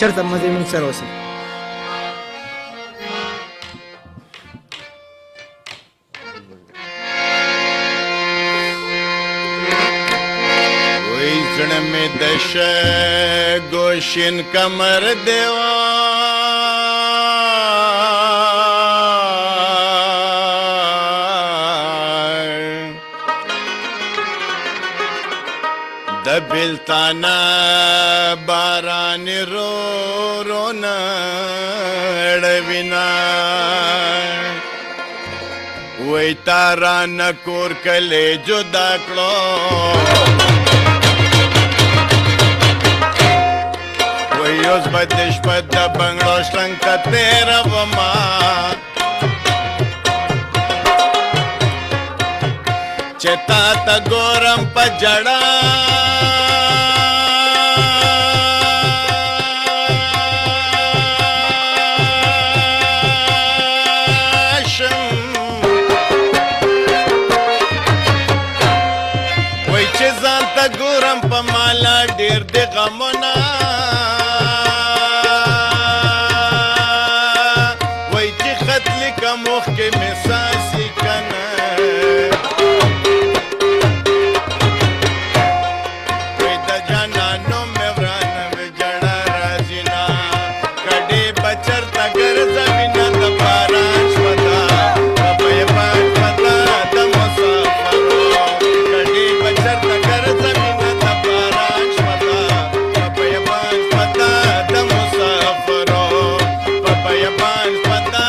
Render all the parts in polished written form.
چرته مزه موږ سره اوسئ. وی زړه مې د گوشین کمر دیوا د بلتانا باران رو رو نړوینا وی تارا نکور کلی جدا کړو یوز بدش پد د بنگلو شلنګ ته تیروما چې تا ته ګورم په جړا وای چې ځان ته ګورم په مالا ډېر د غمونه مخ کې مساسي کنه وې د جانانو مې ورانه وجړه راځینا کډې بچر تګر زمينه د باران شوتا په پاک پتا د مسافرو کډې بچر تګر زمينه د باران شوتا په پاک پتا د مسافرو په پاک پتا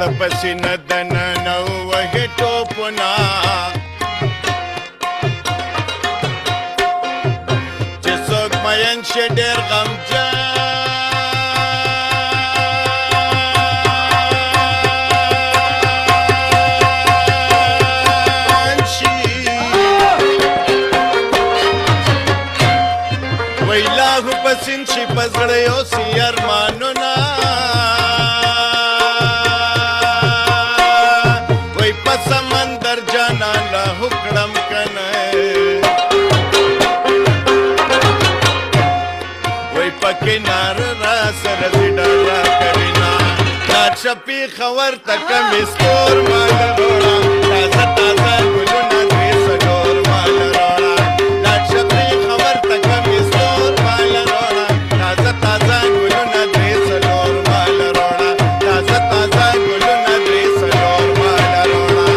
د پسینه دننه وهې ټوپونه چې څوک مین شي ډېر غمجن شي وی لاهو پسین شي په زړه یوسي ارمانونه سمندر جانا لا حکڑم کنے وی پکی نار را سرزی ڈالا کرینا نات شپی خور تکم اسکور مال روڑا تازہ تازہ گلونا دریس گور مال روڑا نات شپی خور تکم اسکور مال روڑا تازہ تازہ گلونا دریس گور مال روڑا تازہ تازہ گلونا دریس گور مال روڑا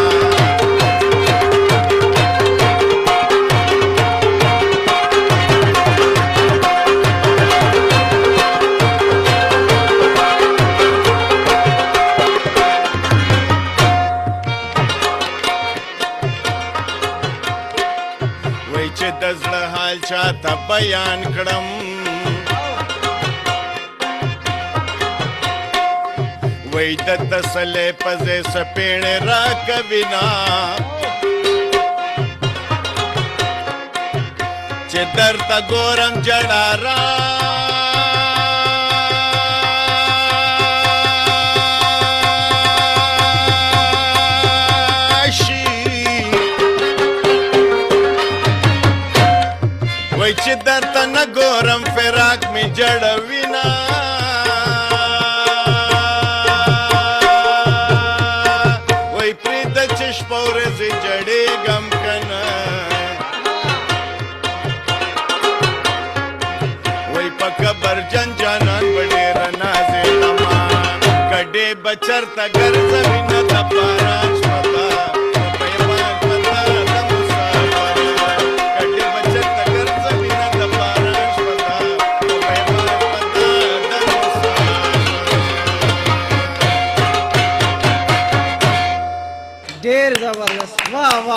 چې د زړه حال چاته بیان کړم وای د تسلې پزې سپېړې راکوینا چې درته ګورم جړا وای چې درته نه ګورم فراق می جړوینا وای پرېږده چې شپه ورځې جړېږم کنه وای په کبرجن جانان به ډېره نازېږمه کډې به چرته ګرځوینه د باران